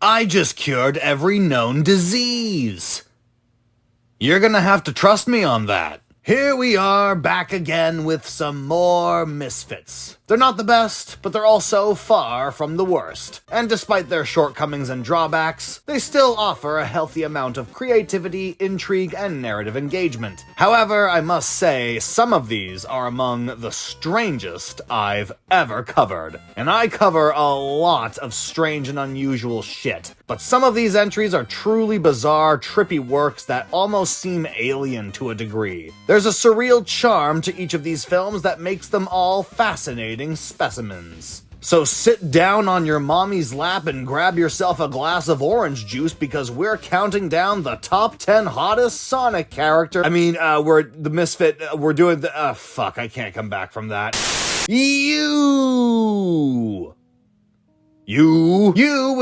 I just cured every known disease. You're gonna have to trust me on that. Here we are, back again with some more Misfits. They're not the best, but they're also far from the worst. And despite their shortcomings and drawbacks, they still offer a healthy amount of creativity, intrigue, and narrative engagement. However, I must say, some of these are among the strangest I've ever covered. And I cover a lot of strange and unusual shit. But some of these entries are truly bizarre, trippy works that almost seem alien to a degree. There's a surreal charm to each of these films that makes them all fascinating specimens. So sit down on your mommy's lap and grab yourself a glass of orange juice because we're counting down the top 10 hottest Sonic character. We're the Misfit, we're doing the, fuck, I can't come back from that. You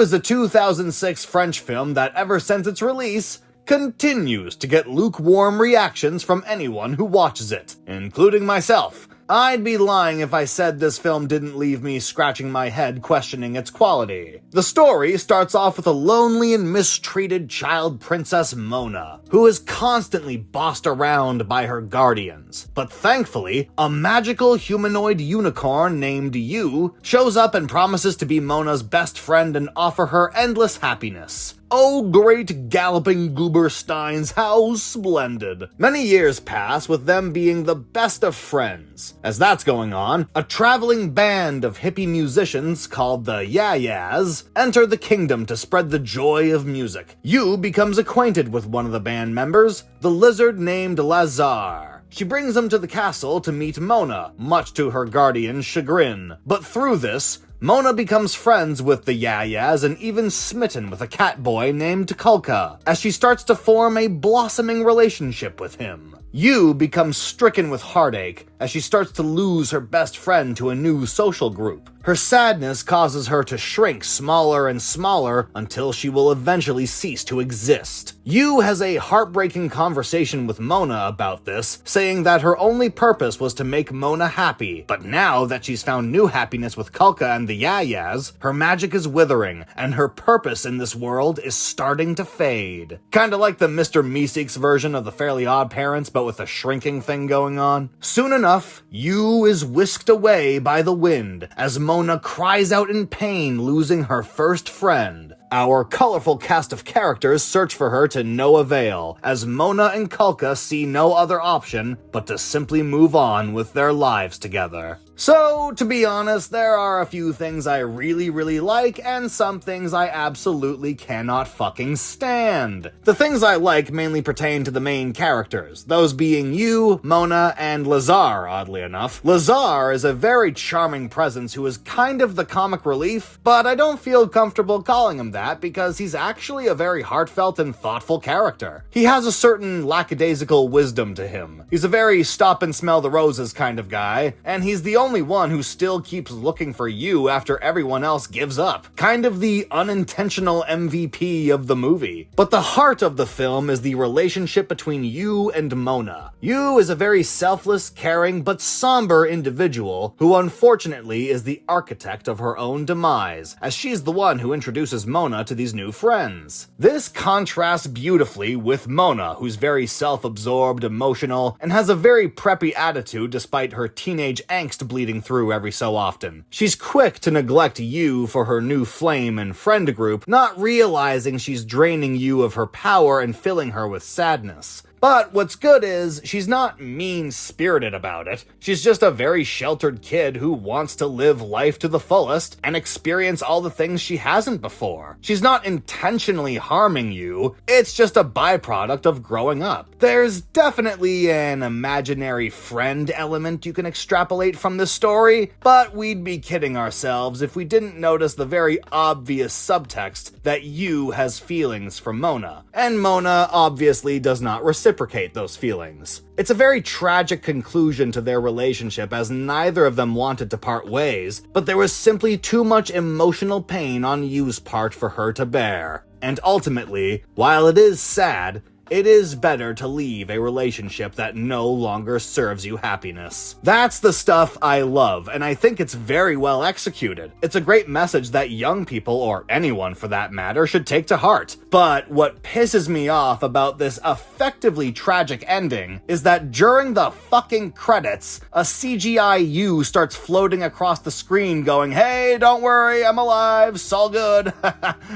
is a 2006 French film that ever since its release continues to get lukewarm reactions from anyone who watches it, including myself. I'd be lying if I said this film didn't leave me scratching my head questioning its quality. The story starts off with a lonely and mistreated child princess Mona, who is constantly bossed around by her guardians. But thankfully, a magical humanoid unicorn named Yu shows up and promises to be Mona's best friend and offer her endless happiness. Oh, great galloping goobersteins, how splendid. Many years pass with them being the best of friends. As that's going on, a traveling band of hippie musicians called the Yayas enter the kingdom to spread the joy of music. Yu becomes acquainted with one of the band members, the lizard named Lazar. She brings him to the castle to meet Mona, much to her guardian's chagrin. But through this, Mona becomes friends with the Yayas and even smitten with a cat boy named Kulka, as she starts to form a blossoming relationship with him. Yu becomes stricken with heartache as she starts to lose her best friend to a new social group. Her sadness causes her to shrink smaller and smaller until she will eventually cease to exist. Yu has a heartbreaking conversation with Mona about this, saying that her only purpose was to make Mona happy, but now that she's found new happiness with Kulka and the Yayas, her magic is withering, and her purpose in this world is starting to fade. Kinda like the Mr. Meeseeks version of the Fairly Odd Parents, but with a shrinking thing going on. Soon enough, Yu is whisked away by the wind, as Mona cries out in pain, losing her first friend. Our colorful cast of characters search for her to no avail, as Mona and Kulka see no other option but to simply move on with their lives together. So, to be honest, there are a few things I really like, and some things I absolutely cannot fucking stand. The things I like mainly pertain to the main characters, those being Yu, Mona, and Lazar, oddly enough. Lazar is a very charming presence who is kind of the comic relief, but I don't feel comfortable calling him that because he's actually a very heartfelt and thoughtful character. He has a certain lackadaisical wisdom to him. He's a very stop and smell the roses kind of guy, and he's the only one who still keeps looking for Yu after everyone else gives up. Kind of the unintentional MVP of the movie. But the heart of the film is the relationship between Yu and Mona. Yu is a very selfless, caring, but somber individual who unfortunately is the architect of her own demise, as she's the one who introduces Mona to these new friends. This contrasts beautifully with Mona, who's very self-absorbed, emotional, and has a very preppy attitude despite her teenage angst bleeding through every so often. She's quick to neglect Yu for her new flame and friend group, not realizing she's draining Yu of her power and filling her with sadness. But what's good is, she's not mean-spirited about it. She's just a very sheltered kid who wants to live life to the fullest and experience all the things she hasn't before. She's not intentionally harming Yu, it's just a byproduct of growing up. There's definitely an imaginary friend element you can extrapolate from this story, but we'd be kidding ourselves if we didn't notice the very obvious subtext that Yu has feelings for Mona, and Mona obviously does not reciprocate those feelings. It's a very tragic conclusion to their relationship as neither of them wanted to part ways, but there was simply too much emotional pain on Yu's part for her to bear. And ultimately, while it is sad, it is better to leave a relationship that no longer serves you happiness. That's the stuff I love, and I think it's very well executed. It's a great message that young people, or anyone for that matter, should take to heart. But what pisses me off about this effectively tragic ending is that during the fucking credits, a CGI you starts floating across the screen going, "Hey, don't worry, I'm alive, it's all good.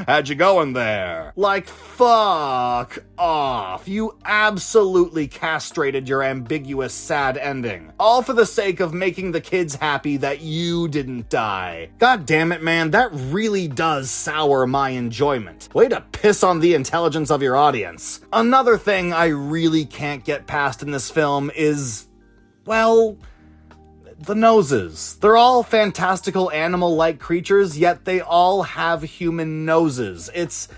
How'd you going there?" Like, fuck off. You absolutely castrated your ambiguous sad ending. All for the sake of making the kids happy that you didn't die. God damn it, man, that really does sour my enjoyment. Way to piss on the intelligence of your audience. Another thing I really can't get past in this film is, well, the noses. They're all fantastical animal-like creatures, yet they all have human noses. It's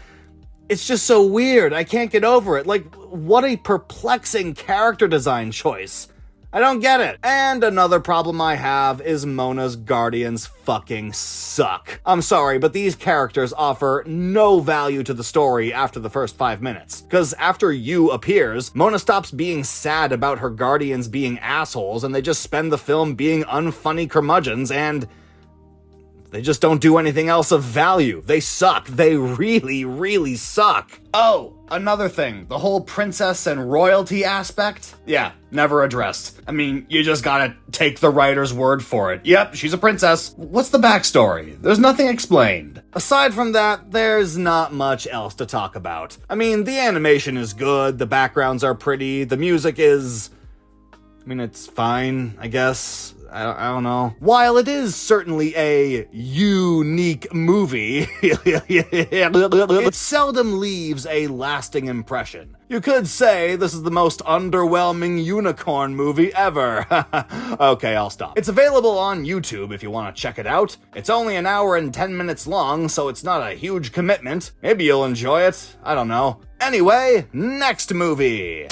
just so weird. I can't get over it. Like, what a perplexing character design choice. I don't get it. And another problem I have is Mona's guardians fucking suck. I'm sorry, but these characters offer no value to the story after the first 5 minutes. Because after You appears, Mona stops being sad about her guardians being assholes, and they just spend the film being unfunny curmudgeons, and they just don't do anything else of value. They suck. They really, really suck. Oh, another thing. The whole princess and royalty aspect? Yeah, never addressed. I mean, you just gotta take the writer's word for it. Yep, she's a princess. What's the backstory? There's nothing explained. Aside from that, there's not much else to talk about. I mean, the animation is good, the backgrounds are pretty, the music is, it's fine, I guess. I don't know. While it is certainly a unique movie, it seldom leaves a lasting impression. You could say this is the most underwhelming unicorn movie ever. Okay, I'll stop. It's available on YouTube if you want to check it out. It's only an hour and 10 minutes long, so it's not a huge commitment. Maybe you'll enjoy it. I don't know. Anyway, next movie.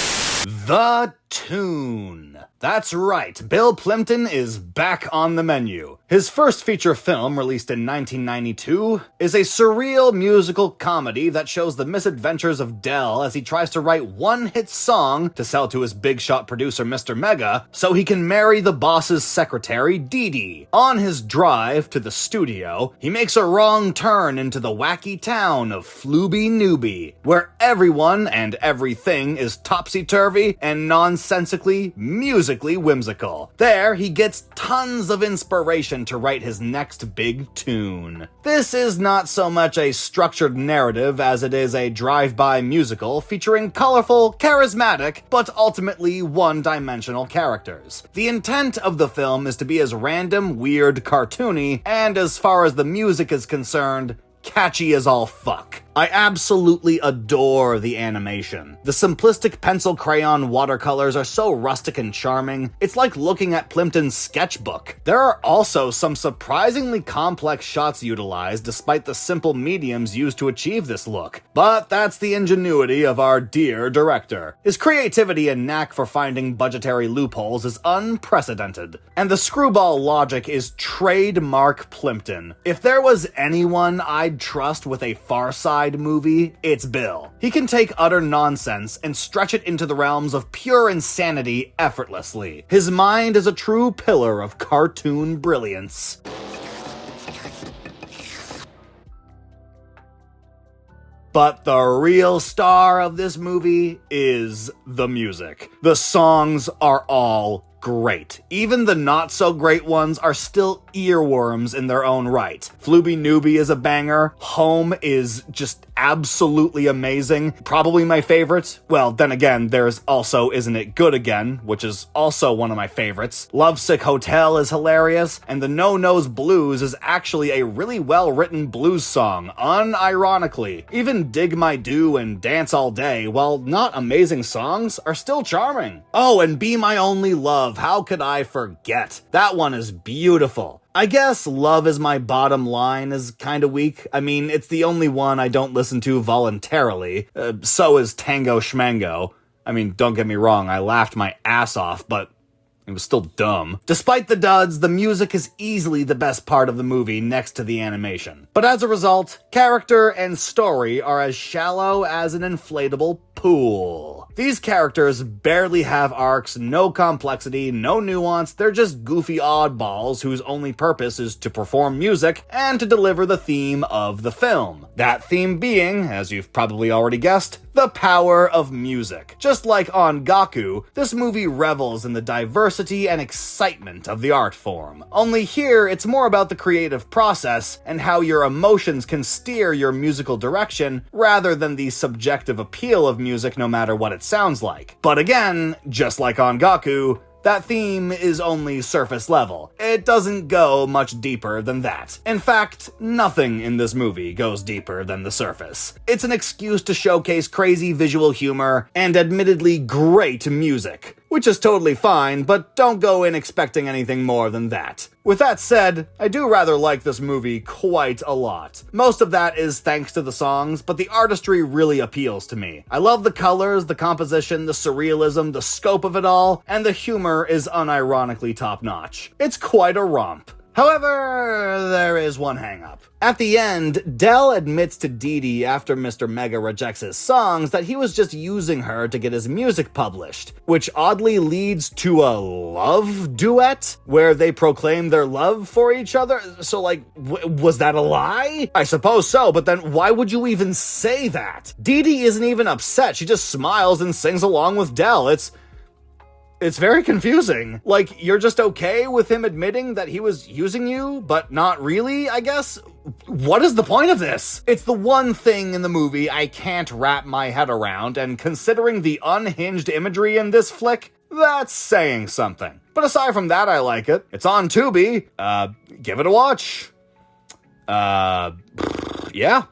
The Tune. That's right, Bill Plimpton is back on the menu. His first feature film, released in 1992, is a surreal musical comedy that shows the misadventures of Del as he tries to write one hit song to sell to his big shot producer Mr. Mega so he can marry the boss's secretary Dee Dee. On his drive to the studio, he makes a wrong turn into the wacky town of Flooby Newby, where everyone and everything is topsy-turvy and nonsensically, musically whimsical. There, he gets tons of inspiration to write his next big tune. This is not so much a structured narrative as it is a drive-by musical featuring colorful, charismatic, but ultimately one-dimensional characters. The intent of the film is to be as random, weird, cartoony, and as far as the music is concerned, catchy as all fuck. I absolutely adore the animation. The simplistic pencil crayon watercolors are so rustic and charming, it's like looking at Plimpton's sketchbook. There are also some surprisingly complex shots utilized despite the simple mediums used to achieve this look. But that's the ingenuity of our dear director. His creativity and knack for finding budgetary loopholes is unprecedented. And the screwball logic is trademark Plimpton. If there was anyone I'd trust with a Far Side movie, it's Bill. He can take utter nonsense and stretch it into the realms of pure insanity effortlessly. His mind is a true pillar of cartoon brilliance. But the real star of this movie is the music. The songs are all great. Even the not-so-great ones are still earworms in their own right. Flooby Newby is a banger. Home is just absolutely amazing. Probably my favorite. Well, then again, there's also Isn't It Good Again, which is also one of my favorites. Lovesick Hotel is hilarious, and the No Nose Blues is actually a really well-written blues song, unironically. Even Dig My Do and Dance All Day, while not amazing songs, are still charming. Oh, and Be My Only Love, how could I forget? That one is beautiful. I guess Love Is My Bottom Line is kinda weak. I mean, it's the only one I don't listen to voluntarily. So is Tango Schmango. I mean, don't get me wrong, I laughed my ass off, but It was still dumb. Despite the duds, the music is easily the best part of the movie next to the animation. But as a result, character and story are as shallow as an inflatable pool. These characters barely have arcs, no complexity, no nuance, they're just goofy oddballs whose only purpose is to perform music and to deliver the theme of the film. That theme being, as you've probably already guessed, the power of music. Just like on Gaku, this movie revels in the diversity and excitement of the art form. Only here, it's more about the creative process and how your emotions can steer your musical direction rather than the subjective appeal of music no matter what it sounds like. But again, just like on Gaku, that theme is only surface level. It doesn't go much deeper than that. In fact, nothing in this movie goes deeper than the surface. It's an excuse to showcase crazy visual humor and admittedly great music, which is totally fine, but don't go in expecting anything more than that. With that said, I do rather like this movie quite a lot. Most of that is thanks to the songs, but the artistry really appeals to me. I love the colors, the composition, the surrealism, the scope of it all, and the humor is unironically top-notch. It's quite a romp. However, there is one hang-up. At the end, Del admits to Dee Dee after Mr. Mega rejects his songs that he was just using her to get his music published, which oddly leads to a love duet where they proclaim their love for each other. So was that a lie? I suppose so, but then why would you even say that? Dee Dee isn't even upset, she just smiles and sings along with Del. It's very confusing. Like, you're just okay with him admitting that he was using you, but not really, I guess? What is the point of this? It's the one thing in the movie I can't wrap my head around, and considering the unhinged imagery in this flick, that's saying something. But aside from that, I like it. It's on Tubi. Give it a watch. Yeah.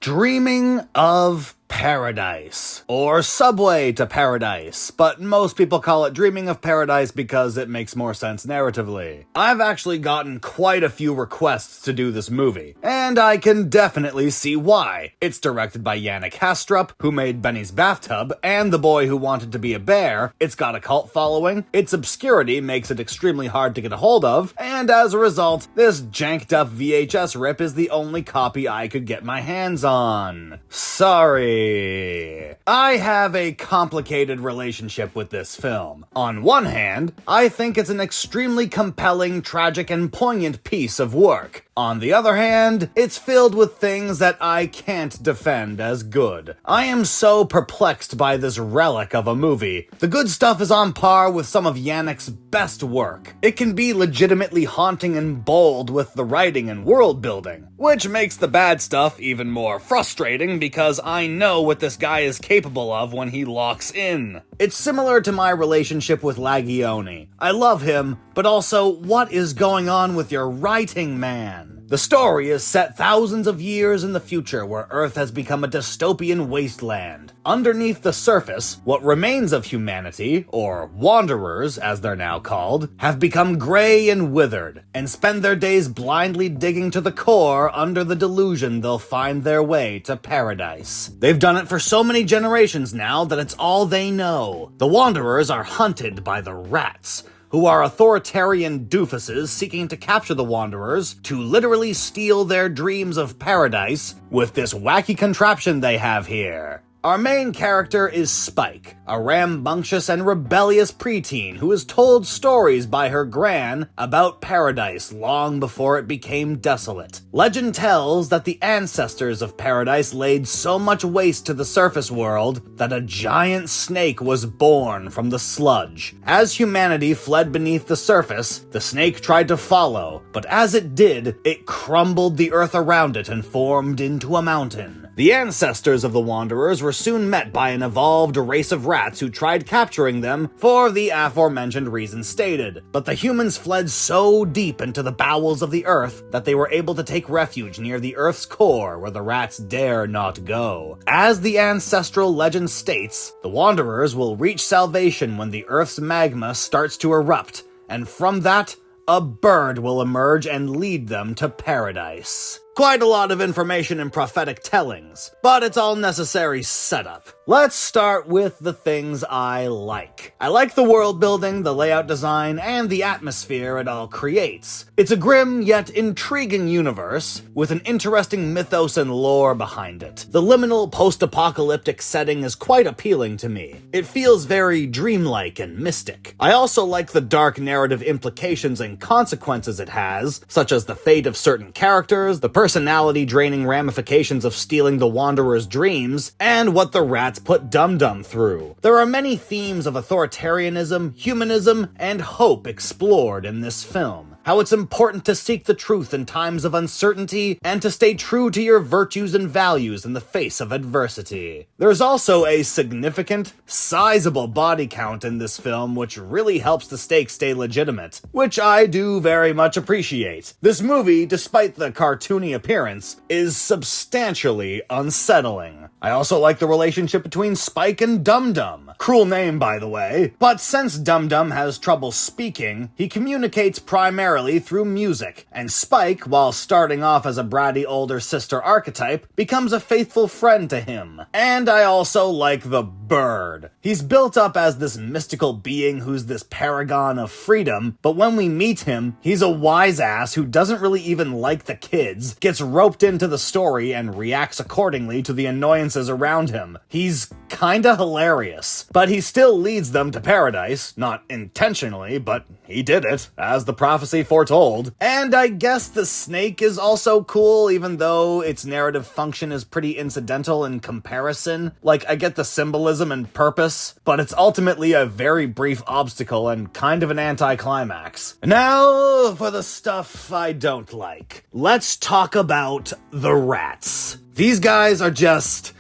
Dreaming of Paradise, or Subway to Paradise, but most people call it Dreaming of Paradise because it makes more sense narratively. I've actually gotten quite a few requests to do this movie, and I can definitely see why. It's directed by Yannick Hastrup, who made Benny's Bathtub and The Boy Who Wanted to Be a Bear. It's got a cult following, its obscurity makes it extremely hard to get a hold of, and as a result, this janked up VHS rip is the only copy I could get my hands on. Sorry. I have a complicated relationship with this film. On one hand, I think it's an extremely compelling, tragic, and poignant piece of work. On the other hand, it's filled with things that I can't defend as good. I am so perplexed by this relic of a movie. The good stuff is on par with some of Yannick's best work. It can be legitimately haunting and bold with the writing and world building, which makes the bad stuff even more frustrating because I know what this guy is capable of when he locks in. It's similar to my relationship with Lagione. I love him, but also, what is going on with your writing, man? The story is set thousands of years in the future where Earth has become a dystopian wasteland. Underneath the surface, what remains of humanity, or wanderers as they're now called, have become gray and withered, and spend their days blindly digging to the core under the delusion they'll find their way to paradise. They've done it for so many generations now that it's all they know. The wanderers are hunted by the rats, who are authoritarian doofuses seeking to capture the wanderers to literally steal their dreams of paradise with this wacky contraption they have here. Our main character is Spike, a rambunctious and rebellious preteen who is told stories by her gran about paradise long before it became desolate. Legend tells that the ancestors of paradise laid so much waste to the surface world that a giant snake was born from the sludge. As humanity fled beneath the surface, the snake tried to follow, but as it did, it crumbled the earth around it and formed into a mountain. The ancestors of the Wanderers were soon met by an evolved race of rats who tried capturing them for the aforementioned reasons stated, but the humans fled so deep into the bowels of the earth that they were able to take refuge near the earth's core where the rats dare not go. As the ancestral legend states, the Wanderers will reach salvation when the earth's magma starts to erupt, and from that, a bird will emerge and lead them to paradise. Quite a lot of information and prophetic tellings, but it's all necessary setup. Let's start with the things I like. I like the world building, the layout design, and the atmosphere it all creates. It's a grim yet intriguing universe, with an interesting mythos and lore behind it. The liminal post-apocalyptic setting is quite appealing to me. It feels very dreamlike and mystic. I also like the dark narrative implications and consequences it has, such as the fate of certain characters, the personality-draining ramifications of stealing the Wanderer's dreams, and what the rats put Dum-Dum through. There are many themes of authoritarianism, humanism, and hope explored in this film. How it's important to seek the truth in times of uncertainty and to stay true to your virtues and values in the face of adversity. There's also a significant, sizable body count in this film which really helps the stakes stay legitimate, which I do very much appreciate. This movie, despite the cartoony appearance, is substantially unsettling. I also like the relationship between Spike and Dum-Dum. Cruel name, by the way. But since Dum-Dum has trouble speaking, he communicates primarily through music, and Spike, while starting off as a bratty older sister archetype, becomes a faithful friend to him. And I also like the bird. He's built up as this mystical being who's this paragon of freedom, but when we meet him, he's a wise ass who doesn't really even like the kids, gets roped into the story, and reacts accordingly to the annoyances around him. He's kinda hilarious, but he still leads them to paradise, not intentionally, but he did it, as the prophecy foretold. And I guess the snake is also cool, even though its narrative function is pretty incidental in comparison. Like, I get the symbolism and purpose, but it's ultimately a very brief obstacle and kind of an anticlimax. Now, for the stuff I don't like. Let's talk about the rats. These guys are just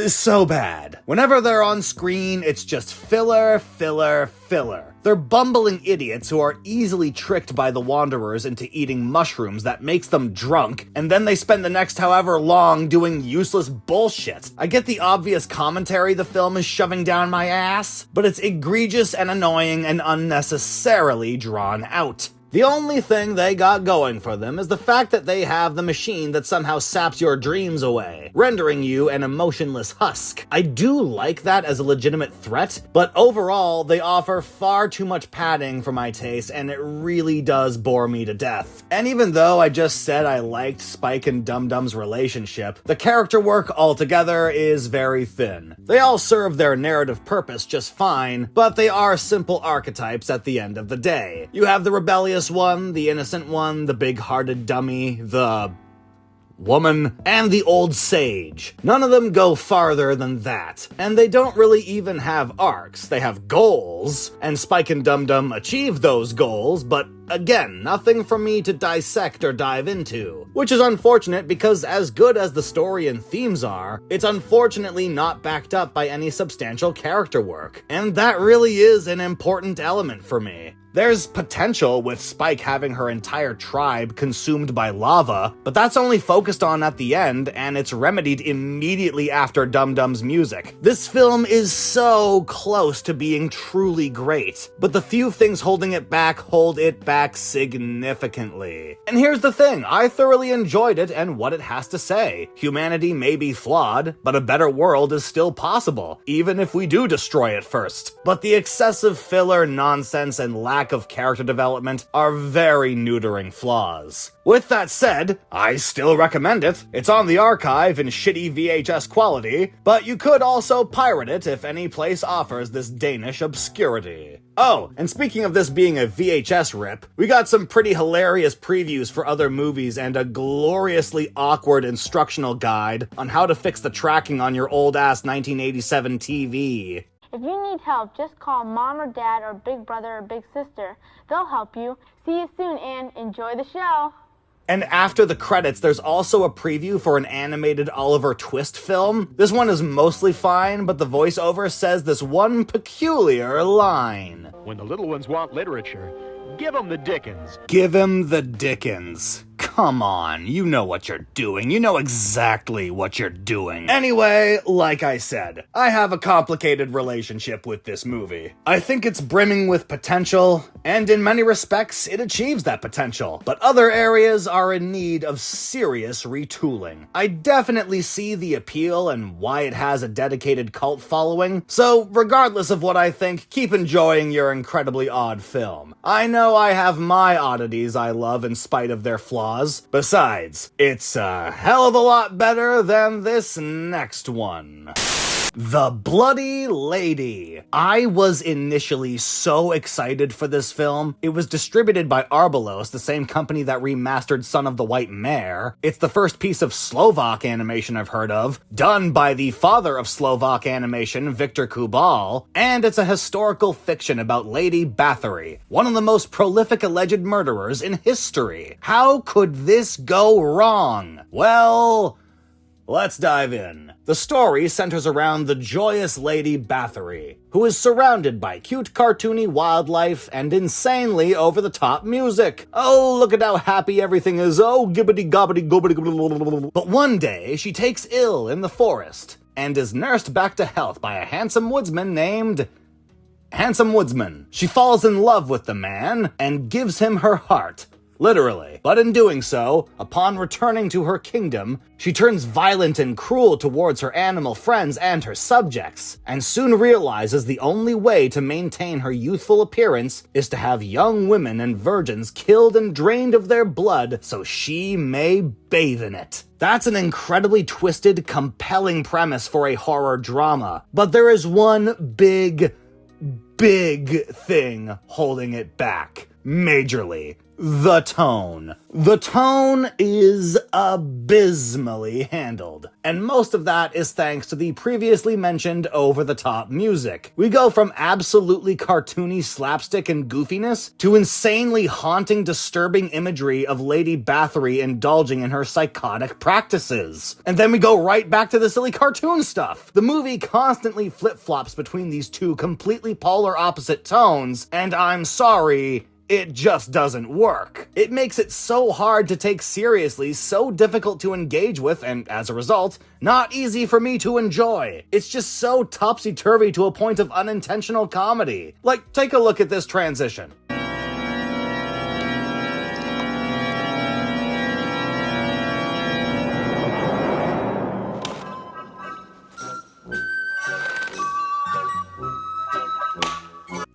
so bad. Whenever they're on screen, it's just filler, filler, filler. They're bumbling idiots who are easily tricked by the Wanderers into eating mushrooms that makes them drunk, and then they spend the next however long doing useless bullshit. I get the obvious commentary the film is shoving down my ass, but it's egregious and annoying and unnecessarily drawn out. The only thing they got going for them is the fact that they have the machine that somehow saps your dreams away, rendering you an emotionless husk. I do like that as a legitimate threat, but overall, they offer far too much padding for my taste, and it really does bore me to death. And even though I just said I liked Spike and Dum-Dum's relationship, the character work altogether is very thin. They all serve their narrative purpose just fine, but they are simple archetypes at the end of the day. You have the rebellious one, the innocent one, the big-hearted dummy, the woman, and the old sage. None of them go farther than that, and they don't really even have arcs. They have goals, and Spike and Dum-Dum achieve those goals, but again, nothing for me to dissect or dive into, which is unfortunate because as good as the story and themes are, it's unfortunately not backed up by any substantial character work, and that really is an important element for me. There's potential with Spike having her entire tribe consumed by lava, but that's only focused on at the end, and it's remedied immediately after Dum-Dum's music. This film is so close to being truly great, but the few things holding it back hold it back significantly. And here's the thing, I thoroughly enjoyed it and what it has to say. Humanity may be flawed, but a better world is still possible, even if we do destroy it first. But the excessive filler, nonsense, and lack of character development are very neutering flaws. With that said, I still recommend it. It's on the archive in shitty VHS quality, but you could also pirate it if any place offers this Danish obscurity. Oh, and speaking of this being a VHS rip, we got some pretty hilarious previews for other movies and a gloriously awkward instructional guide on how to fix the tracking on your old-ass 1987 TV. If you need help, just call Mom or Dad or Big Brother or Big Sister. They'll help you. See you soon and enjoy the show. And after the credits, there's also a preview for an animated Oliver Twist film. This one is mostly fine, but the voiceover says this one peculiar line. When the little ones want literature, give them the Dickens. Give him the Dickens. come on, you know what you're doing. You know exactly what you're doing. Anyway, like I said, I have a complicated relationship with this movie. I think it's brimming with potential, and in many respects, it achieves that potential. But other areas are in need of serious retooling. I definitely see the appeal and why it has a dedicated cult following, so regardless of what I think, keep enjoying your incredibly odd film. I know I have my oddities I love in spite of their flaws. Besides, it's a hell of a lot better than this next one. The Bloody Lady. I was initially so excited for this film. It was distributed by Arbalos, the same company that remastered Son of the White Mare. It's the first piece of Slovak animation I've heard of, done by the father of Slovak animation, Viktor Kubal, and it's a historical fiction about Lady Bathory, one of the most prolific alleged murderers in history. How could this go wrong? Well, let's dive in. The story centers around the joyous Lady Bathory, who is surrounded by cute cartoony wildlife and insanely over-the-top music. Oh, look at how happy everything is. Oh, gibbity-gobbity gobbity. But one day, she takes ill in the forest and is nursed back to health by a handsome woodsman named Handsome Woodsman. She falls in love with the man and gives him her heart. Literally. But in doing so, upon returning to her kingdom, she turns violent and cruel towards her animal friends and her subjects, and soon realizes the only way to maintain her youthful appearance is to have young women and virgins killed and drained of their blood so she may bathe in it. That's an incredibly twisted, compelling premise for a horror drama, but there is one big thing holding it back. Majorly. The tone. The tone is abysmally handled, and most of that is thanks to the previously mentioned over-the-top music. We go from absolutely cartoony slapstick and goofiness to insanely haunting, disturbing imagery of Lady Bathory indulging in her psychotic practices. And then we go right back to the silly cartoon stuff. The movie constantly flip-flops between these two completely polar opposite tones, and I'm sorry, it just doesn't work. It makes it so hard to take seriously, so difficult to engage with, and as a result, not easy for me to enjoy. It's just so topsy-turvy to a point of unintentional comedy. Like, take a look at this transition.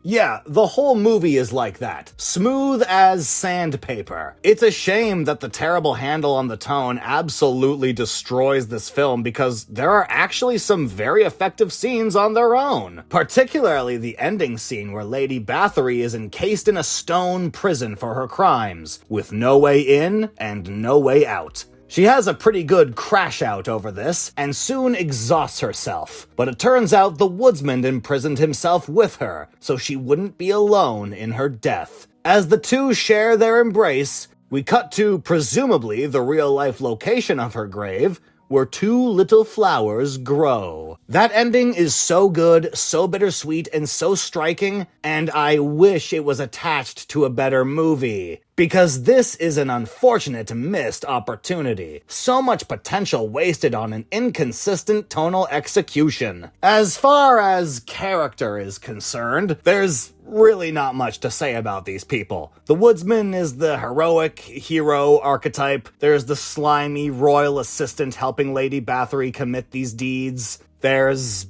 Yeah, the whole movie is like that. Smooth as sandpaper. It's a shame that the terrible handle on the tone absolutely destroys this film because there are actually some very effective scenes on their own. Particularly the ending scene where Lady Bathory is encased in a stone prison for her crimes, with no way in and no way out. She has a pretty good crash out over this, and soon exhausts herself. But it turns out the woodsman imprisoned himself with her, so she wouldn't be alone in her death. As the two share their embrace, we cut to, presumably, the real-life location of her grave, where two little flowers grow. That ending is so good, so bittersweet, and so striking, and I wish it was attached to a better movie. Because this is an unfortunate missed opportunity. So much potential wasted on an inconsistent tonal execution. As far as character is concerned, there's really not much to say about these people. The woodsman is the heroic hero archetype. There's the slimy royal assistant helping Lady Bathory commit these deeds. There's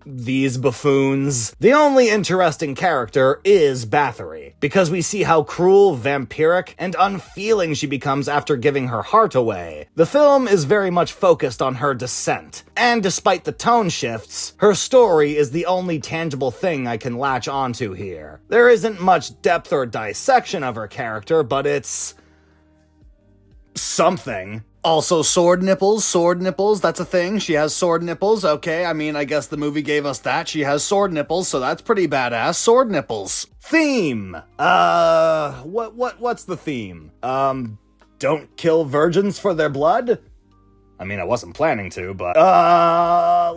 these buffoons. The only interesting character is Bathory, because we see how cruel, vampiric, and unfeeling she becomes after giving her heart away. The film is very much focused on her descent, and despite the tone shifts, her story is the only tangible thing I can latch onto here. There isn't much depth or dissection of her character, but it's something. Also, sword nipples, that's a thing. She has sword nipples, okay, I mean, I guess the movie gave us that. She has sword nipples, so that's pretty badass. Sword nipples. Theme! What's the theme? Don't kill virgins for their blood? I mean, I wasn't planning to, but,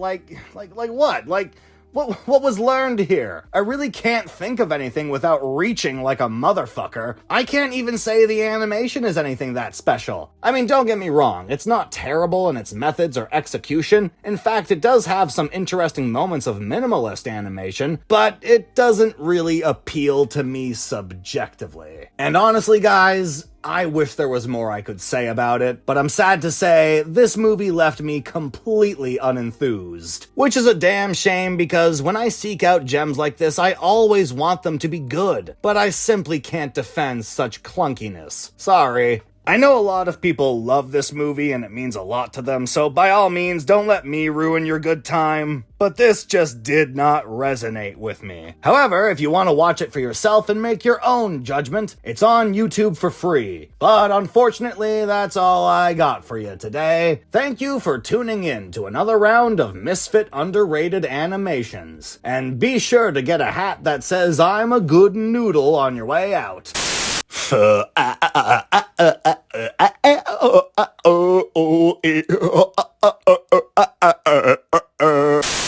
like what? Like, What was learned here? I really can't think of anything without reaching like a motherfucker. I can't even say the animation is anything that special. I mean, don't get me wrong, it's not terrible in its methods or execution. In fact, it does have some interesting moments of minimalist animation, but it doesn't really appeal to me subjectively. And honestly, guys, I wish there was more I could say about it, but I'm sad to say this movie left me completely unenthused. Which is a damn shame because when I seek out gems like this, I always want them to be good, but I simply can't defend such clunkiness. Sorry. I know a lot of people love this movie and it means a lot to them, so by all means, don't let me ruin your good time. But this just did not resonate with me. However, if you want to watch it for yourself and make your own judgment, it's on YouTube for free. But unfortunately, that's all I got for you today. Thank you for tuning in to another round of Misfit Underrated Animations. And be sure to get a hat that says I'm a good noodle on your way out.